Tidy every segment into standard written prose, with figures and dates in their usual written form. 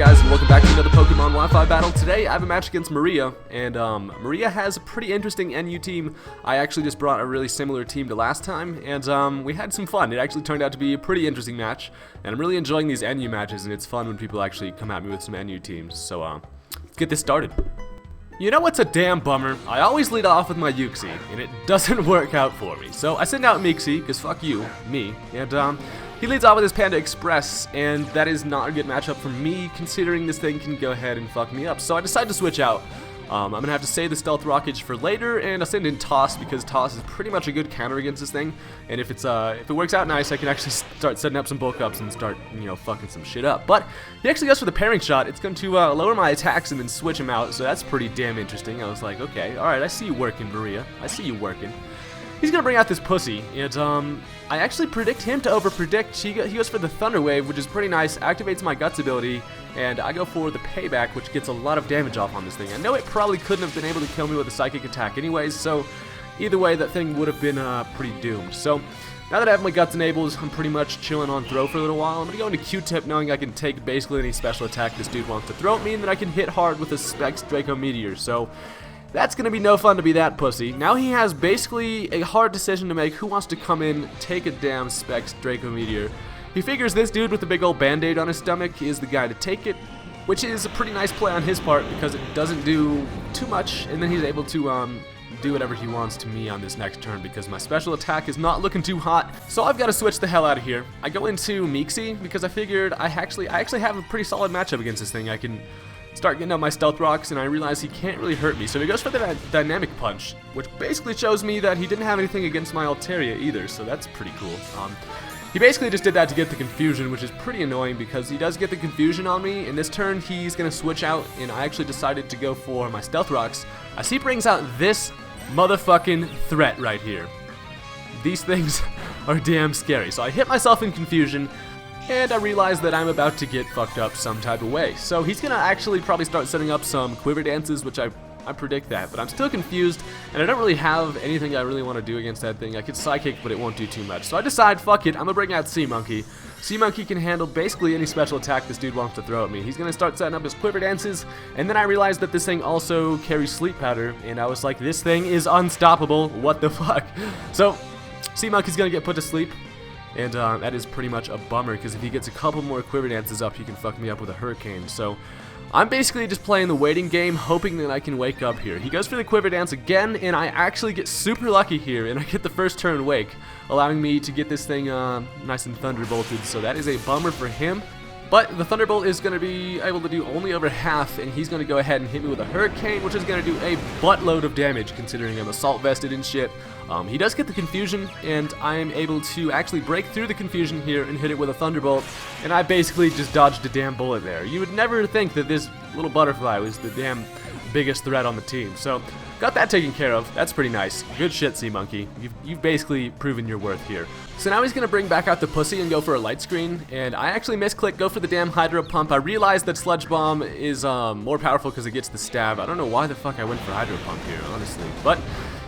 guys, and welcome back to another Pokemon Wi-Fi battle. Today I have a match against Maria, and Maria has a pretty interesting NU team. I actually just brought a really similar team to last time, and we had some fun. It actually turned out to be a pretty interesting match, and I'm really enjoying these NU matches, and it's fun when people actually come at me with some NU teams. So let's get this started. You know what's a damn bummer? I always lead off with my Uxie, and it doesn't work out for me. So I send out Mixie, because fuck you, me, and he leads off with his Panda Express, and that is not a good matchup for me, considering this thing can go ahead and fuck me up. So I decide to switch out. I'm going to have to save the Stealth Rockage for later, and I'll send in Toss, because Toss is pretty much a good counter against this thing. And if it works out nice, I can actually start setting up some bulk ups and start, fucking some shit up. But he actually goes for the pairing shot. It's going to lower my attacks and then switch him out, so that's pretty damn interesting. I was like, okay, alright, I see you working, Maria. I see you working. He's gonna bring out this pussy, and I actually predict him to over-predict. He goes for the Thunder Wave, which is pretty nice, activates my Guts ability, and I go for the Payback, which gets a lot of damage off on this thing. I know it probably couldn't have been able to kill me with a Psychic attack anyways, so either way, that thing would have been pretty doomed. So now that I have my Guts enabled, I'm pretty much chilling on throw for a little while. I'm gonna go into Q-Tip, knowing I can take basically any special attack this dude wants to throw at me, and then I can hit hard with a Specs Draco Meteor. So that's going to be no fun to be that pussy. Now he has basically a hard decision to make. Who wants to come in, take a damn Specs Draco Meteor? He figures this dude with the big old band-aid on his stomach is the guy to take it, which is a pretty nice play on his part because it doesn't do too much, and then he's able to do whatever he wants to me on this next turn because my special attack is not looking too hot. So I've got to switch the hell out of here. I go into Mixie because I figured I actually have a pretty solid matchup against this thing. I can start getting up my Stealth Rocks, and I realize he can't really hurt me. So he goes for the Dynamic Punch, which basically shows me that he didn't have anything against my Altaria either, so that's pretty cool. He basically just did that to get the confusion, which is pretty annoying because he does get the confusion on me. In this turn, he's going to switch out, and I actually decided to go for my Stealth Rocks as he brings out this motherfucking threat right here. These things are damn scary. So I hit myself in confusion, and I realize that I'm about to get fucked up some type of way. So he's gonna actually probably start setting up some Quiver Dances, which I predict that, but I'm still confused, and I don't really have anything I really want to do against that thing. I could Psychic, but it won't do too much. So I decide, fuck it, I'm gonna bring out Sea Monkey. Sea Monkey can handle basically any special attack this dude wants to throw at me. He's gonna start setting up his Quiver Dances, and then I realized that this thing also carries Sleep Powder, and I was like, this thing is unstoppable, what the fuck? So Sea Monkey's gonna get put to sleep. And that is pretty much a bummer, because if he gets a couple more Quiver Dances up, he can fuck me up with a Hurricane. So I'm basically just playing the waiting game, hoping that I can wake up here. He goes for the Quiver Dance again, and I actually get super lucky here, and I get the first turn Wake, allowing me to get this thing nice and Thunderbolted. So that is a bummer for him. But the Thunderbolt is going to be able to do only over half, and he's going to go ahead and hit me with a Hurricane, which is going to do a buttload of damage, considering I'm Assault Vested and shit. He does get the Confusion, and I am able to actually break through the Confusion here and hit it with a Thunderbolt, and I basically just dodged a damn bullet there. You would never think that this little butterfly was the damn biggest threat on the team. So got that taken care of. That's pretty nice. Good shit, Sea Monkey. You've basically proven your worth here. So now he's going to bring back out the pussy and go for a Light Screen, and I actually misclick, go for the damn Hydro Pump. I realized that Sludge Bomb is more powerful because it gets the stab. I don't know why the fuck I went for Hydro Pump here, honestly, but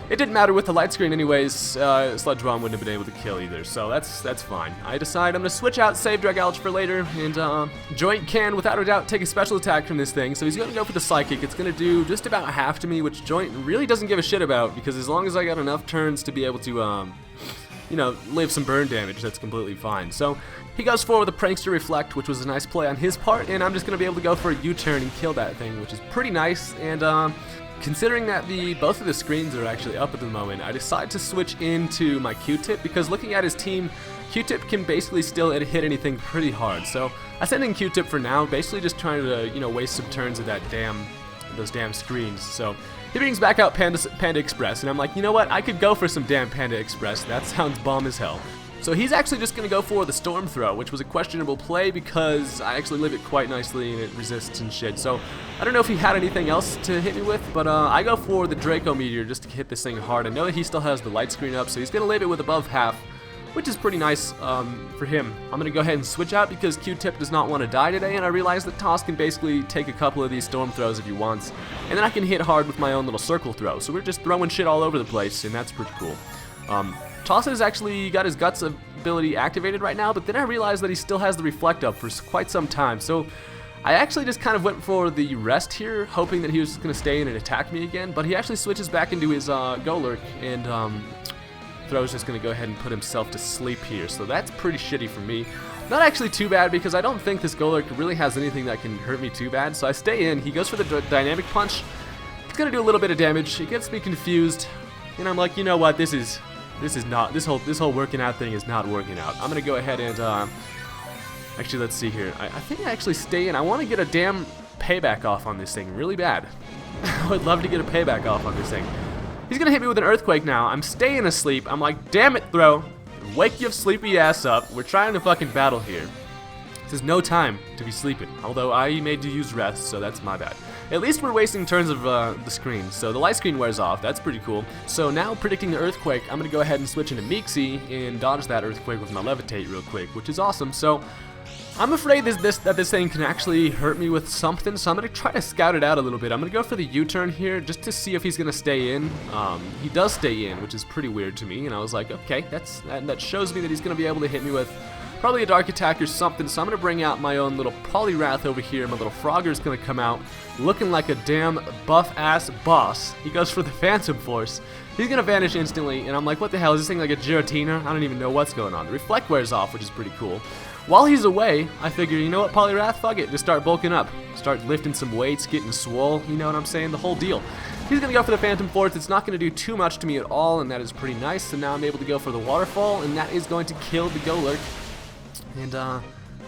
it didn't matter with the Light Screen anyways. Sludge Bomb wouldn't have been able to kill either, so that's fine. I decide I'm going to switch out, save Dragalge for later, and Joint can, without a doubt, take a special attack from this thing, so he's going to go for the Psychic. It's going to do just about half to me, which Joint really doesn't give a shit about, because as long as I got enough turns to be able to, live some burn damage, that's completely fine. So he goes for the Prankster Reflect, which was a nice play on his part, and I'm just going to be able to go for a U-turn and kill that thing, which is pretty nice. And considering that both of the screens are actually up at the moment, I decide to switch into my Q-Tip, because looking at his team, Q-Tip can basically still hit anything pretty hard. So I send in Q-Tip for now, basically just trying to, waste some turns of those damn screens. So he brings back out Panda Express, and I'm like, you know what, I could go for some damn Panda Express. That sounds bomb as hell. So he's actually just going to go for the Storm Throw, which was a questionable play because I actually live it quite nicely and it resists and shit. So I don't know if he had anything else to hit me with, but I go for the Draco Meteor just to hit this thing hard. I know that he still has the Light Screen up, so he's going to live it with above half, which is pretty nice for him. I'm going to go ahead and switch out because Q-Tip does not want to die today, and I realize that Toss can basically take a couple of these Storm Throws if he wants, and then I can hit hard with my own little Circle Throw. So we're just throwing shit all over the place, and that's pretty cool. Toss has actually got his Guts ability activated right now, but then I realized that he still has the Reflect up for quite some time, so I actually just kind of went for the rest here, hoping that he was going to stay in and attack me again, but he actually switches back into his Golurk, and Throw's just going to go ahead and put himself to sleep here, so that's pretty shitty for me. Not actually too bad, because I don't think this Golurk really has anything that can hurt me too bad, so I stay in. He goes for the Dynamic Punch. It's going to do a little bit of damage. It gets me confused, and I'm like, you know what, this whole working out thing is not working out. I'm going to go ahead and, actually, let's see here. I think I actually stay in. I want to get a damn payback off on this thing really bad. I would love to get a payback off on this thing. He's going to hit me with an Earthquake now. I'm staying asleep. I'm like, damn it, Throw. Wake your sleepy ass up. We're trying to fucking battle here. This is no time to be sleeping. Although I made you use rest, so that's my bad. At least we're wasting turns of the screen. So the light screen wears off. That's pretty cool. So now predicting the Earthquake, I'm going to go ahead and switch into Mixie and dodge that Earthquake with my Levitate real quick, which is awesome. So I'm afraid that this thing can actually hurt me with something, so I'm going to try to scout it out a little bit. I'm going to go for the U-turn here just to see if he's going to stay in. He does stay in, which is pretty weird to me, and I was like, okay, that shows me that he's going to be able to hit me with probably a Dark Attack or something, so I'm going to bring out my own little Poliwrath over here. My little Frogger's going to come out looking like a damn buff-ass boss. He goes for the Phantom Force. He's going to vanish instantly, and I'm like, what the hell, is this thing like a Giratina? I don't even know what's going on. The Reflect wears off, which is pretty cool. While he's away, I figure, you know what, Poliwrath, fuck it, just start bulking up. Start lifting some weights, getting swole, you know what I'm saying, the whole deal. He's going to go for the Phantom Force. It's not going to do too much to me at all, and that is pretty nice. So now I'm able to go for the Waterfall, and that is going to kill the Golurk. And,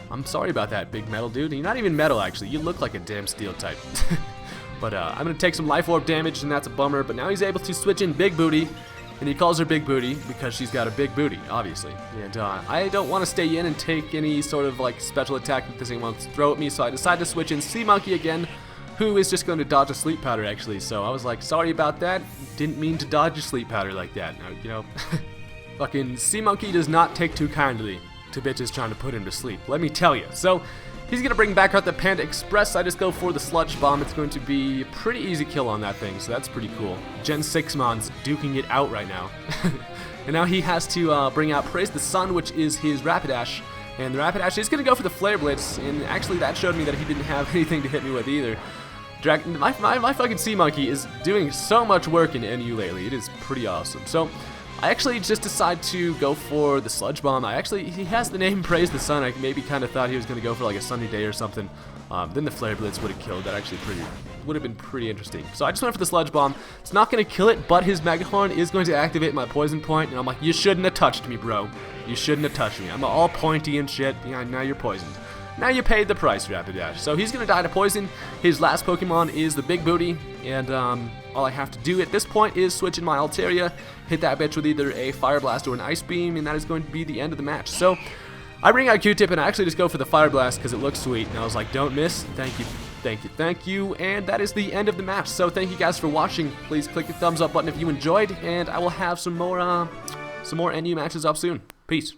I'm sorry about that, big metal dude. You're not even metal, actually. You look like a damn steel type. But, I'm going to take some Life Orb damage, and that's a bummer. But now he's able to switch in Big Booty. And he calls her Big Booty because she's got a big booty, obviously. And I don't want to stay in and take any sort of like special attack that this thing wants to throw at me, so I decide to switch in Sea Monkey again, who is just going to dodge a Sleep Powder actually. So I was like, sorry about that. Didn't mean to dodge a Sleep Powder like that. Now, you know, fucking Sea Monkey does not take too kindly to bitches trying to put him to sleep. Let me tell you. So he's going to bring back out the Panda Express. I just go for the Sludge Bomb. It's going to be a pretty easy kill on that thing, so that's pretty cool. Gen 6 Mon's duking it out right now. And now he has to bring out Praise the Sun, which is his Rapidash. And the Rapidash is going to go for the Flare Blitz, and actually that showed me that he didn't have anything to hit me with either. My fucking Sea Monkey is doing so much work in NU lately. It is pretty awesome. So I actually just decide to go for the Sludge Bomb. He has the name Praise the Sun. I maybe kind of thought he was going to go for like a sunny day or something. Then the Flare Blitz would have killed. That actually would have been pretty interesting. So I just went for the Sludge Bomb. It's not going to kill it, but his Mega Horn is going to activate my Poison Point. And I'm like, you shouldn't have touched me, bro. You shouldn't have touched me. I'm all pointy and shit. Yeah, now you're poisoned. Now you paid the price, Rapidash. So he's going to die to poison. His last Pokemon is the Big Booty. And all I have to do at this point is switch in my Altaria, hit that bitch with either a Fire Blast or an Ice Beam, and that is going to be the end of the match. So I bring out Q-Tip, and I actually just go for the Fire Blast because it looks sweet. And I was like, don't miss. Thank you. Thank you. Thank you. And that is the end of the match. So thank you guys for watching. Please click the thumbs up button if you enjoyed, and I will have some more NU matches up soon. Peace.